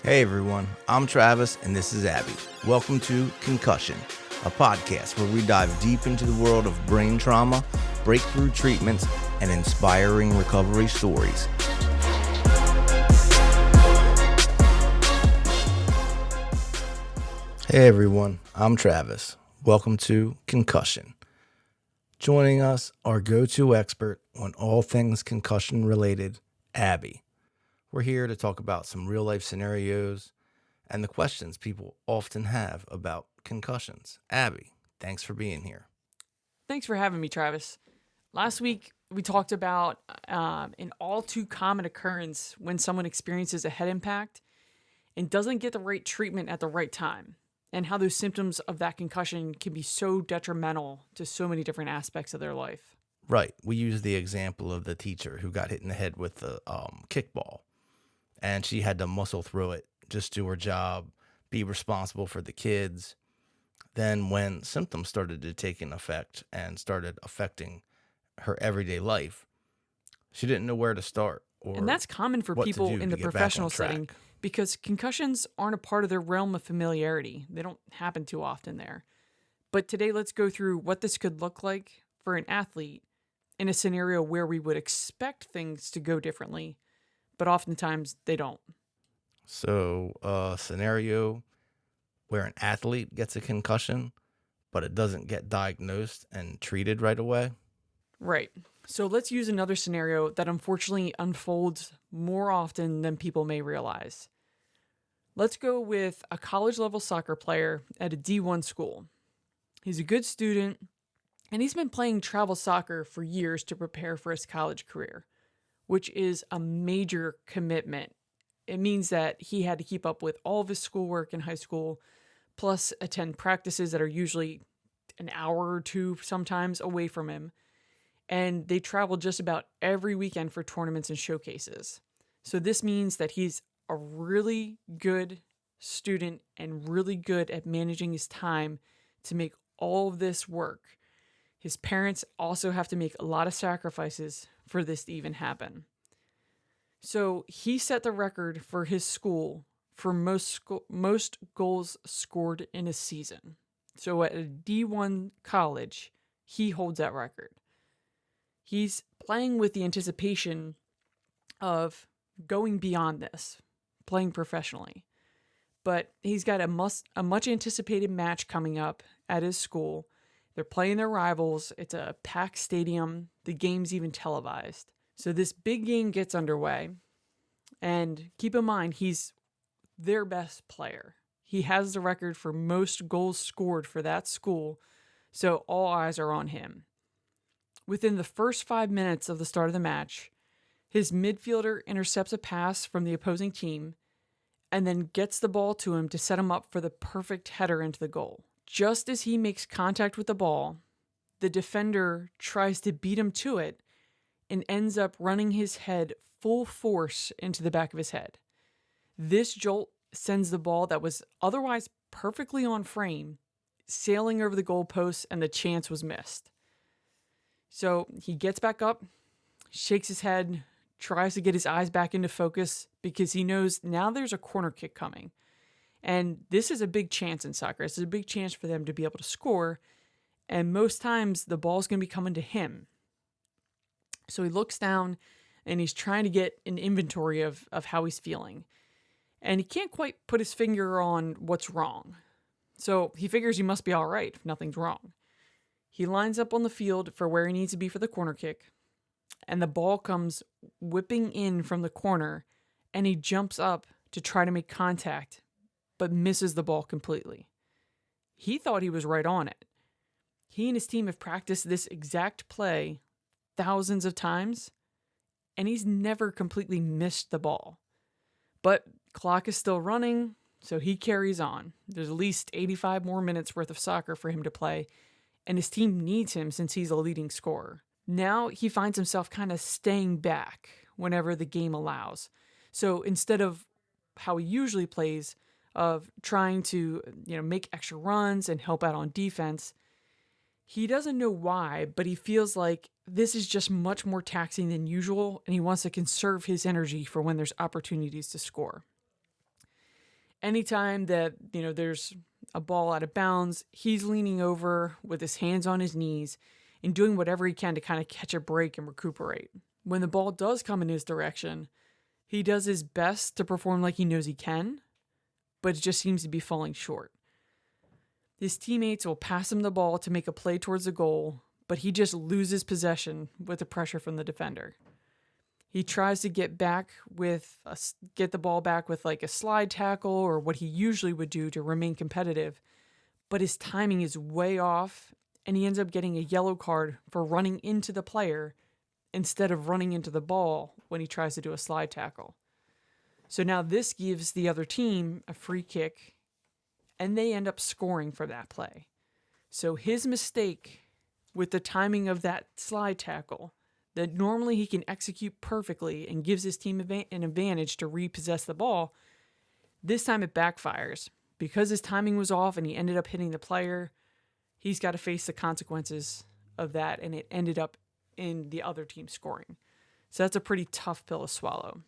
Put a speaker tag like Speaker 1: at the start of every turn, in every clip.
Speaker 1: Hey everyone, I'm Travis and this is Abby. Welcome to Concussion, a podcast where we dive deep into the world of brain trauma, breakthrough treatments, and inspiring recovery stories. Hey everyone, I'm Travis. Welcome to Concussion. Joining us, our go-to expert on all things concussion related, Abby. We're here to talk about some real-life scenarios and the questions people often have about concussions. Abby, thanks for being here.
Speaker 2: Thanks for having me, Travis. Last week, we talked about an all too common occurrence when someone experiences a head impact and doesn't get the right treatment at the right time, and how those symptoms of that concussion can be so detrimental to so many different aspects of their life.
Speaker 1: Right. We used the example of the teacher who got hit in the head with the kickball, and she had to muscle through it, just do her job, be responsible for the kids. Then when symptoms started to take an effect and started affecting her everyday life, she didn't know where to start or
Speaker 2: And that's common for
Speaker 1: what to
Speaker 2: people
Speaker 1: do
Speaker 2: in
Speaker 1: to
Speaker 2: the
Speaker 1: get back on
Speaker 2: professional setting
Speaker 1: track.
Speaker 2: because concussions aren't a part of their realm of familiarity. They don't happen too often there. But today, let's go through what this could look like for an athlete in a scenario where we would expect things to go differently, but oftentimes they don't.
Speaker 1: So a scenario where an athlete gets a concussion, but it doesn't get diagnosed and treated right away.
Speaker 2: Right. So let's use another scenario that unfortunately unfolds more often than people may realize. Let's go with a college level soccer player at a D1 school. He's a good student, and he's been playing travel soccer for years to prepare for his college career, which is a major commitment. It means that he had to keep up with all of his schoolwork in high school, plus attend practices that are usually an hour or two sometimes away from him. And they travel just about every weekend for tournaments and showcases. So this means that he's a really good student and really good at managing his time to make all of this work. His parents also have to make a lot of sacrifices for this to even happen. So he set the record for his school for most goals scored in a season. So at a D1 college, he holds that record. He's playing with the anticipation of going beyond this, playing professionally. But he's got a much anticipated match coming up at his school. They're playing their rivals. It's a packed stadium. The game's even televised. So this big game gets underway. And keep in mind, he's their best player. He has the record for most goals scored for that school. So all eyes are on him. Within the first 5 minutes of the start of the match, his midfielder intercepts a pass from the opposing team and then gets the ball to him to set him up for the perfect header into the goal. Just as he makes contact with the ball, the defender tries to beat him to it and ends up running his head full force into the back of his head. This jolt sends the ball that was otherwise perfectly on frame sailing over the goalpost, and the chance was missed. So he gets back up, shakes his head, tries to get his eyes back into focus because he knows now there's a corner kick coming. And this is a big chance in soccer. This is a big chance for them to be able to score. And most times the ball's going to be coming to him. So he looks down and he's trying to get an inventory of how he's feeling. And he can't quite put his finger on what's wrong. So he figures he must be all right if nothing's wrong. He lines up on the field for where he needs to be for the corner kick. And the ball comes whipping in from the corner. And he jumps up to try to make contact, but misses the ball completely. He thought he was right on it. He and his team have practiced this exact play thousands of times, and he's never completely missed the ball. But clock is still running, so he carries on. There's at least 85 more minutes worth of soccer for him to play, and his team needs him since he's a leading scorer. Now he finds himself kind of staying back whenever the game allows. So instead of how he usually plays, of trying to make extra runs and help out on defense, he doesn't know why, but he feels like this is just much more taxing than usual, and he wants to conserve his energy for when there's opportunities to score. Anytime that, there's a ball out of bounds, he's leaning over with his hands on his knees and doing whatever he can to kind of catch a break and recuperate. When the ball does come in his direction, he does his best to perform like he knows he can, but it just seems to be falling short. His teammates will pass him the ball to make a play towards the goal, but he just loses possession with the pressure from the defender. He tries to get the ball back with like a slide tackle or what he usually would do to remain competitive, but his timing is way off, and he ends up getting a yellow card for running into the player instead of running into the ball when he tries to do a slide tackle. So now this gives the other team a free kick, and they end up scoring for that play. So his mistake with the timing of that slide tackle that normally he can execute perfectly and gives his team an advantage to repossess the ball, this time it backfires. Because his timing was off and he ended up hitting the player, he's got to face the consequences of that, and it ended up in the other team scoring. So that's a pretty tough pill to swallow.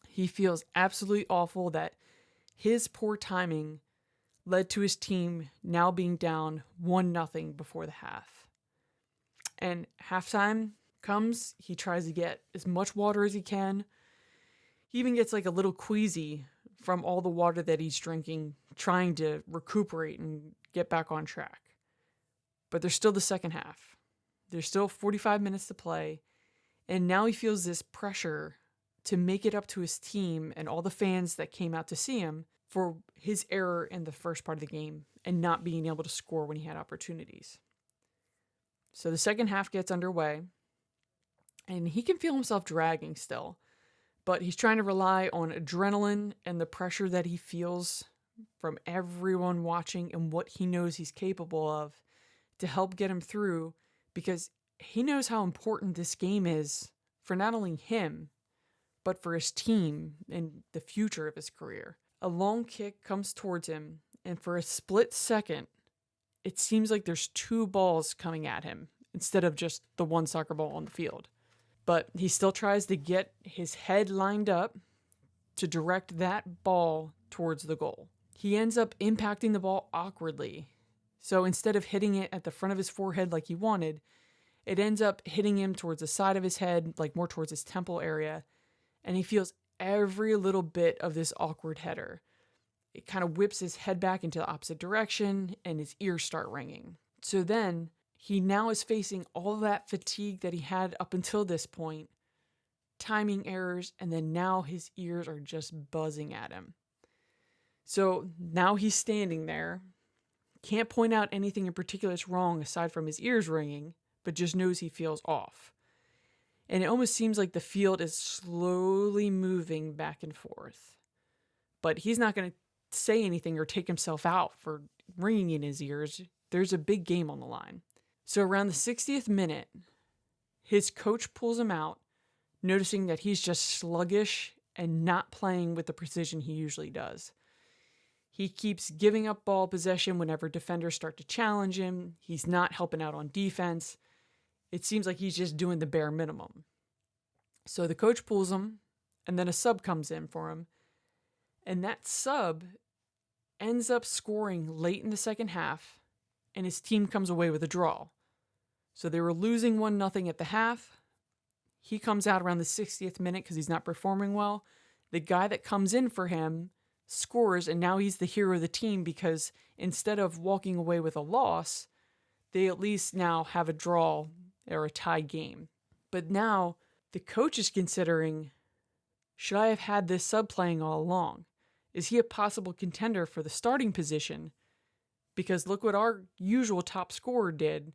Speaker 2: He feels absolutely awful that his poor timing led to his team now being down 1-0 before the half. And halftime comes, he tries to get as much water as he can. He even gets like a little queasy from all the water that he's drinking, trying to recuperate and get back on track. But there's still the second half. There's still 45 minutes to play, and now he feels this pressure to make it up to his team and all the fans that came out to see him for his error in the first part of the game and not being able to score when he had opportunities. So the second half gets underway, and he can feel himself dragging still, but he's trying to rely on adrenaline and the pressure that he feels from everyone watching and what he knows he's capable of to help get him through, because he knows how important this game is for not only him, but for his team and the future of his career. A long kick comes towards him, and for a split second, it seems like there's two balls coming at him instead of just the one soccer ball on the field. But he still tries to get his head lined up to direct that ball towards the goal. He ends up impacting the ball awkwardly. So instead of hitting it at the front of his forehead like he wanted, it ends up hitting him towards the side of his head, like more towards his temple area. And he feels every little bit of this awkward header. It kind of whips his head back into the opposite direction, and his ears start ringing. So then he now is facing all that fatigue that he had up until this point, timing errors, and then now his ears are just buzzing at him. So now he's standing there, can't point out anything in particular that's wrong aside from his ears ringing, but just knows he feels off. And it almost seems like the field is slowly moving back and forth. But he's not going to say anything or take himself out for ringing in his ears. There's a big game on the line. So around the 60th minute, his coach pulls him out, noticing that he's just sluggish and not playing with the precision he usually does. He keeps giving up ball possession whenever defenders start to challenge him. He's not helping out on defense. It seems like he's just doing the bare minimum. So the coach pulls him, and then a sub comes in for him. And that sub ends up scoring late in the second half, and his team comes away with a draw. So they were losing 1-0 at the half. He comes out around the 60th minute because he's not performing well. The guy that comes in for him scores, and now he's the hero of the team because instead of walking away with a loss, they at least now have a draw or a tie game. But now the coach is considering, should I have had this sub playing all along? Is he a possible contender for the starting position? Because look what our usual top scorer did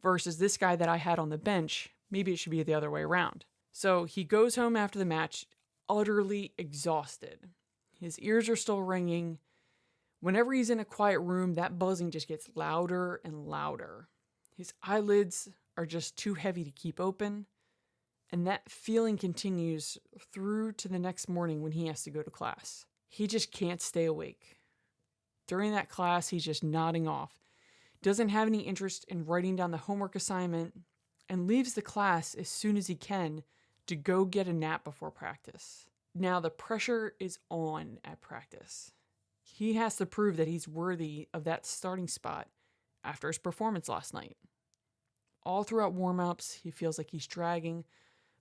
Speaker 2: versus this guy that I had on the bench. Maybe it should be the other way around. So he goes home after the match utterly exhausted. His ears are still ringing. Whenever he's in a quiet room, that buzzing just gets louder and louder. His eyelids are just too heavy to keep open, and that feeling continues through to the next morning when he has to go to class. He just can't stay awake. During that class, he's just nodding off, doesn't have any interest in writing down the homework assignment, and leaves the class as soon as he can to go get a nap before practice. Now the pressure is on at practice. He has to prove that he's worthy of that starting spot after his performance last night. All throughout warm-ups, he feels like he's dragging,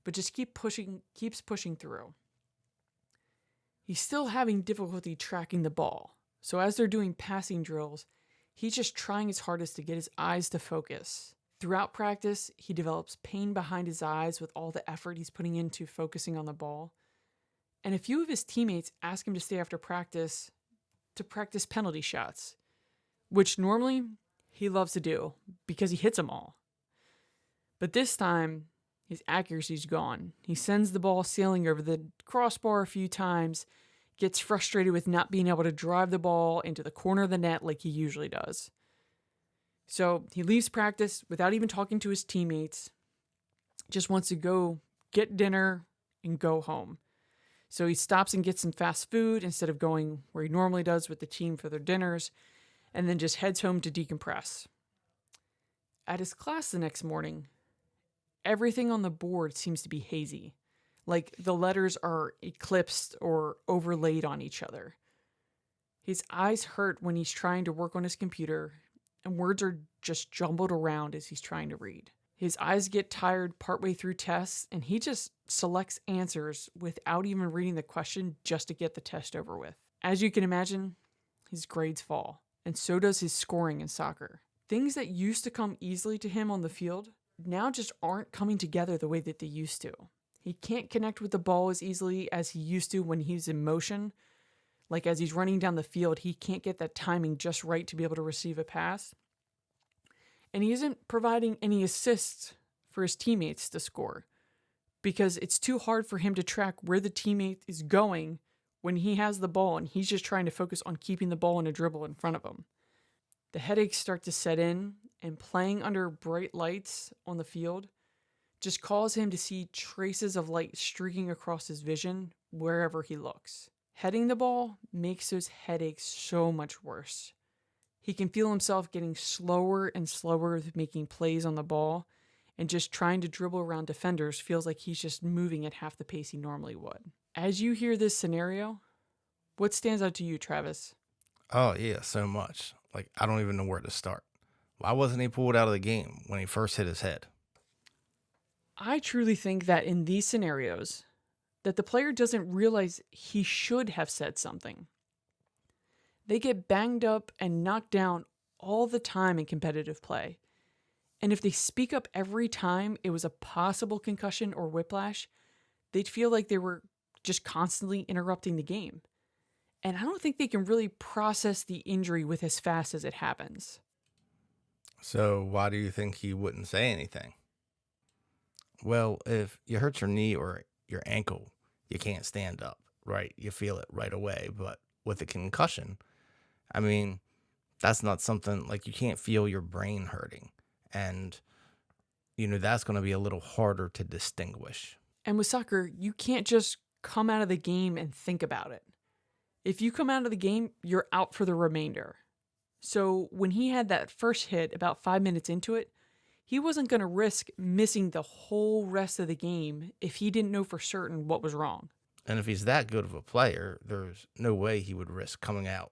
Speaker 2: but just keeps pushing through. He's still having difficulty tracking the ball, so as they're doing passing drills, he's just trying his hardest to get his eyes to focus. Throughout practice, he develops pain behind his eyes with all the effort he's putting into focusing on the ball. And a few of his teammates ask him to stay after practice to practice penalty shots, which normally he loves to do because he hits them all. But this time, his accuracy's gone. He sends the ball sailing over the crossbar a few times, gets frustrated with not being able to drive the ball into the corner of the net like he usually does. So he leaves practice without even talking to his teammates, just wants to go get dinner and go home. So he stops and gets some fast food instead of going where he normally does with the team for their dinners, and then just heads home to decompress. At his class the next morning, everything on the board seems to be hazy, like the letters are eclipsed or overlaid on each other. His eyes hurt when he's trying to work on his computer, and words are just jumbled around as he's trying to read. His eyes get tired partway through tests, and he just selects answers without even reading the question just to get the test over with. As you can imagine, his grades fall, and so does his scoring in soccer. Things that used to come easily to him on the field now just aren't coming together the way that they used to. He can't connect with the ball as easily as he used to when he's in motion. Like as he's running down the field, he can't get that timing just right to be able to receive a pass. And he isn't providing any assists for his teammates to score because it's too hard for him to track where the teammate is going when he has the ball and he's just trying to focus on keeping the ball in a dribble in front of him. The headaches start to set in, and playing under bright lights on the field just cause him to see traces of light streaking across his vision wherever he looks. Heading the ball makes those headaches so much worse. He can feel himself getting slower and slower with making plays on the ball, and just trying to dribble around defenders feels like he's just moving at half the pace he normally would. As you hear this scenario, what stands out to you, Travis?
Speaker 1: Oh, yeah, so much. Like, I don't even know where to start. Why wasn't he pulled out of the game when he first hit his head?
Speaker 2: I truly think that in these scenarios, that the player doesn't realize he should have said something. They get banged up and knocked down all the time in competitive play. And if they speak up every time it was a possible concussion or whiplash, they'd feel like they were just constantly interrupting the game. And I don't think they can really process the injury with as fast as it happens.
Speaker 1: So why do you think he wouldn't say anything? Well, if you hurt your knee or your ankle, you can't stand up, right? You feel it right away. But with a concussion, I mean, that's not something like you can't feel your brain hurting. And, that's going to be a little harder to distinguish.
Speaker 2: And with soccer, you can't just come out of the game and think about it. If you come out of the game, you're out for the remainder. So when he had that first hit about 5 minutes into it, he wasn't going to risk missing the whole rest of the game if he didn't know for certain what was wrong.
Speaker 1: And if he's that good of a player, there's no way he would risk coming out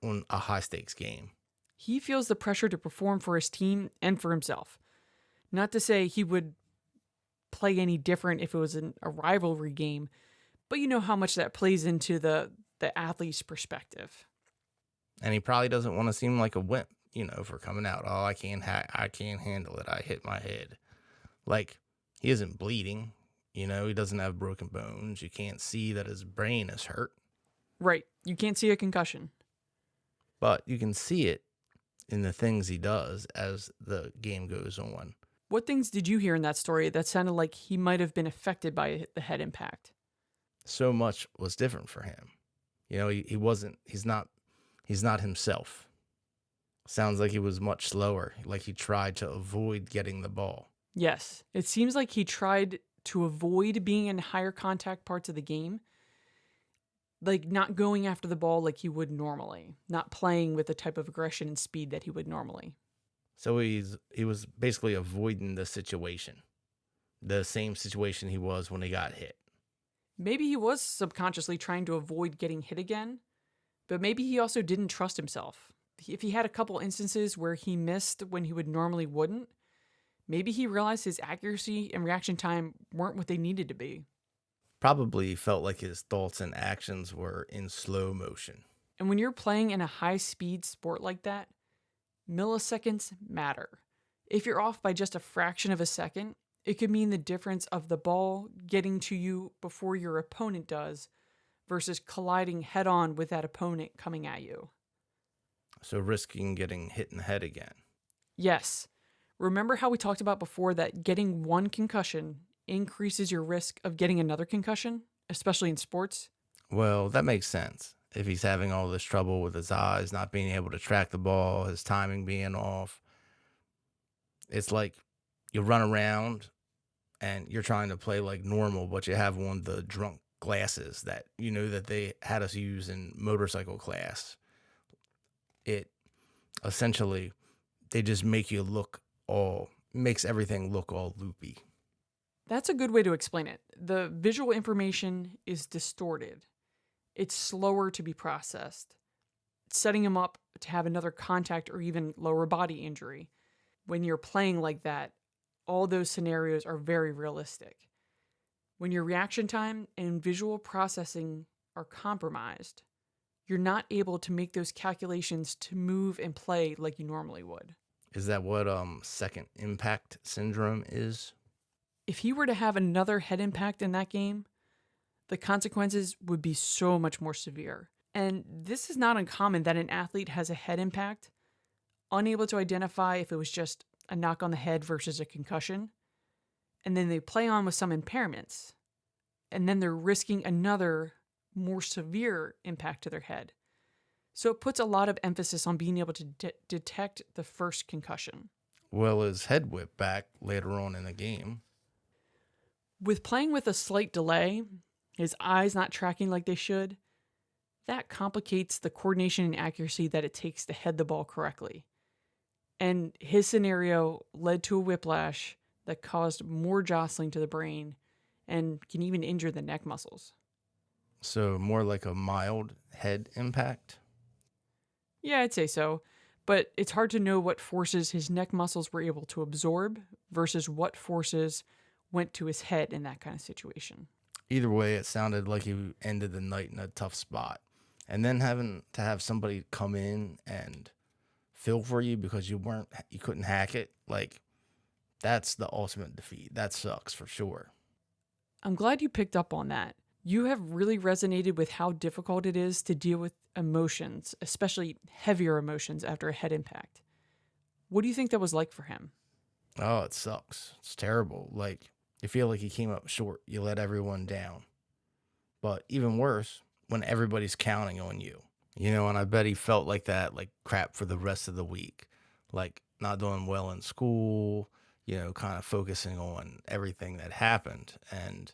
Speaker 1: on a high stakes game.
Speaker 2: He feels the pressure to perform for his team and for himself. Not to say he would play any different if it was a rivalry game, but you know how much that plays into the athlete's perspective.
Speaker 1: And he probably doesn't want to seem like a wimp, for coming out. Oh, I can't handle it. I hit my head. Like, he isn't bleeding. He doesn't have broken bones. You can't see that his brain is hurt.
Speaker 2: Right. You can't see a concussion.
Speaker 1: But you can see it in the things he does as the game goes on.
Speaker 2: What things did you hear in that story that sounded like he might have been affected by the head impact?
Speaker 1: So much was different for him. He's not himself. Sounds like he was much slower, like he tried to avoid getting the ball.
Speaker 2: Yes, it seems like he tried to avoid being in higher contact parts of the game, like not going after the ball like he would normally, not playing with the type of aggression and speed that he would normally.
Speaker 1: So he was basically avoiding the situation, the same situation he was when he got hit.
Speaker 2: Maybe he was subconsciously trying to avoid getting hit again, But maybe he also didn't trust himself. If he had a couple instances where he missed when he would normally wouldn't, maybe he realized his accuracy and reaction time weren't what they needed to be.
Speaker 1: Probably felt like his thoughts and actions were in slow motion.
Speaker 2: And when you're playing in a high-speed sport like that, milliseconds matter. If you're off by just a fraction of a second, it could mean the difference of the ball getting to you before your opponent does versus colliding head-on with that opponent coming at you.
Speaker 1: So risking getting hit in the head again.
Speaker 2: Yes. Remember how we talked about before that getting one concussion increases your risk of getting another concussion, especially in sports?
Speaker 1: Well, that makes sense. If he's having all this trouble with his eyes, not being able to track the ball, his timing being off, it's like you run around and you're trying to play like normal, but you have one of the drunk glasses that you know that they had us use in motorcycle class. It essentially, they just make you look all, makes everything look all loopy.
Speaker 2: That's a good way to explain it. The visual information is distorted. It's slower to be processed, setting him up to have another contact or even lower body injury. When you're playing like that, all those scenarios are very realistic. When your reaction time and visual processing are compromised, you're not able to make those calculations to move and play like you normally would.
Speaker 1: Is that what second impact syndrome is?
Speaker 2: If he were to have another head impact in that game, the consequences would be so much more severe. And this is not uncommon that an athlete has a head impact, unable to identify if it was just a knock on the head versus a concussion, and then they play on with some impairments, and then they're risking another more severe impact to their head. So it puts a lot of emphasis on being able to detect the first concussion.
Speaker 1: Well, his head whipped back later on in the game.
Speaker 2: With playing with a slight delay, his eyes not tracking like they should, that complicates the coordination and accuracy that it takes to head the ball correctly. And his scenario led to a whiplash that caused more jostling to the brain and can even injure the neck muscles.
Speaker 1: So more like a mild head impact?
Speaker 2: Yeah, I'd say so. But it's hard to know what forces his neck muscles were able to absorb versus what forces went to his head in that kind of situation.
Speaker 1: Either way, it sounded like he ended the night in a tough spot. And then having to have somebody come in and fill for you because you couldn't hack it, like, that's the ultimate defeat. That sucks for sure.
Speaker 2: I'm glad you picked up on that. You have really resonated with how difficult it is to deal with emotions, especially heavier emotions after a head impact. What do you think that was like for him?
Speaker 1: Oh, it sucks. It's terrible. Like, you feel like you came up short. You let everyone down. But even worse, when everybody's counting on you. You know, and I bet he felt like that, like crap for the rest of the week. Like, not doing well in school, you know, kind of focusing on everything that happened. And,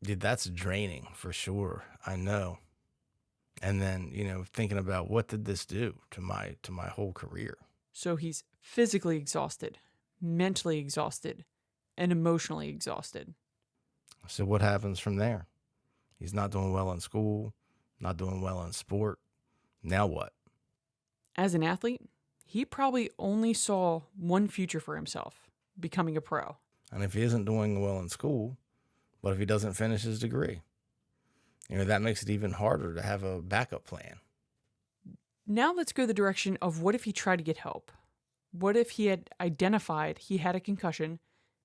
Speaker 1: dude, that's draining for sure. I know. And then, you know, thinking about what did this do to my whole career.
Speaker 2: So he's physically exhausted, mentally exhausted, and emotionally exhausted.
Speaker 1: So what happens from there? He's not doing well in school, not doing well in sport. Now what?
Speaker 2: As an athlete, he probably only saw one future for himself, becoming a pro.
Speaker 1: And if he isn't doing well in school, what if he doesn't finish his degree? You know, that makes it even harder to have a backup plan.
Speaker 2: Now let's go the direction of what if he tried to get help? What if he had identified he had a concussion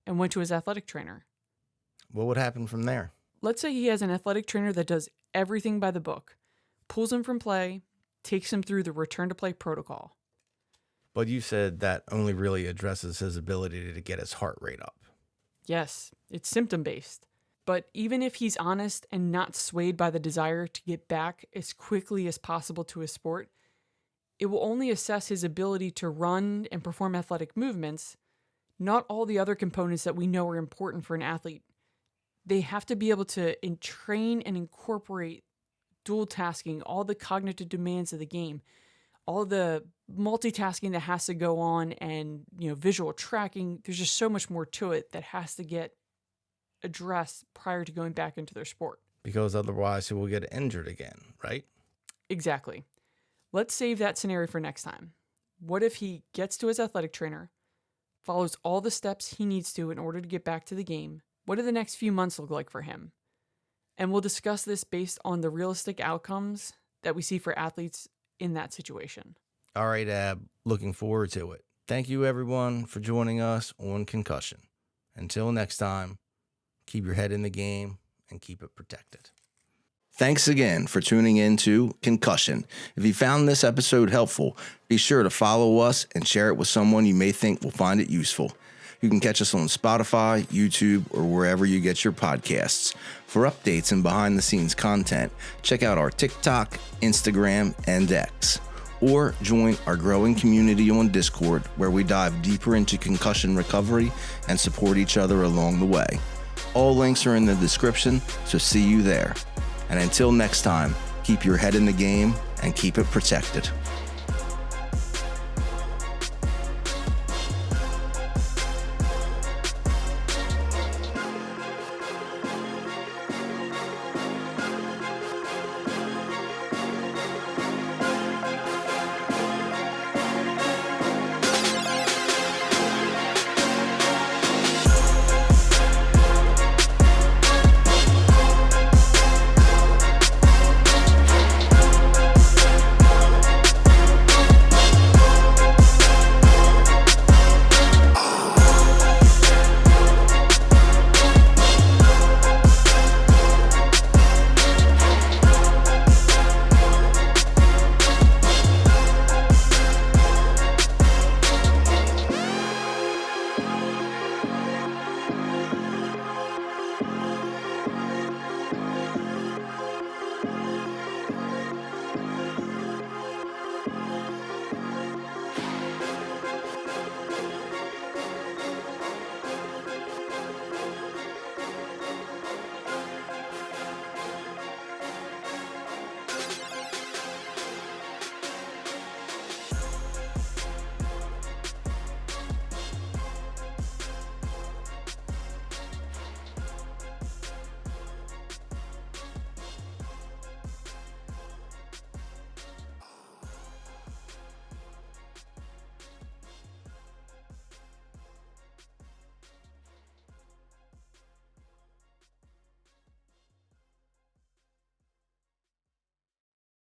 Speaker 2: and went to his athletic trainer?
Speaker 1: What would happen from there?
Speaker 2: Let's say he has an athletic trainer that does everything by the book, pulls him from play, takes him through the return to play protocol.
Speaker 1: But you said that only really addresses his ability to get his heart rate up.
Speaker 2: Yes, it's symptom-based. But even if he's honest and not swayed by the desire to get back as quickly as possible to his sport, it will only assess his ability to run and perform athletic movements, not all the other components that we know are important for an athlete. They have to be able to train and incorporate dual tasking, all the cognitive demands of the game, all the multitasking that has to go on, and visual tracking. There's just so much more to it that has to get addressed prior to going back into their sport.
Speaker 1: Because otherwise he will get injured again, right?
Speaker 2: Exactly. Let's save that scenario for next time. What if he gets to his athletic trainer, follows all the steps he needs to in order to get back to the game? What do the next few months look like for him? And we'll discuss this based on the realistic outcomes that we see for athletes in that situation.
Speaker 1: All right, Ab, looking forward to it. Thank you, everyone, for joining us on Concussion. Until next time, keep your head in the game and keep it protected. Thanks again for tuning in to Concussion. If you found this episode helpful, be sure to follow us and share it with someone you may think will find it useful. You can catch us on Spotify, YouTube, or wherever you get your podcasts. For updates and behind-the-scenes content, check out our TikTok, Instagram, and X. Or join our growing community on Discord, where we dive deeper into concussion recovery and support each other along the way. All links are in the description, so see you there. And until next time, keep your head in the game and keep it protected.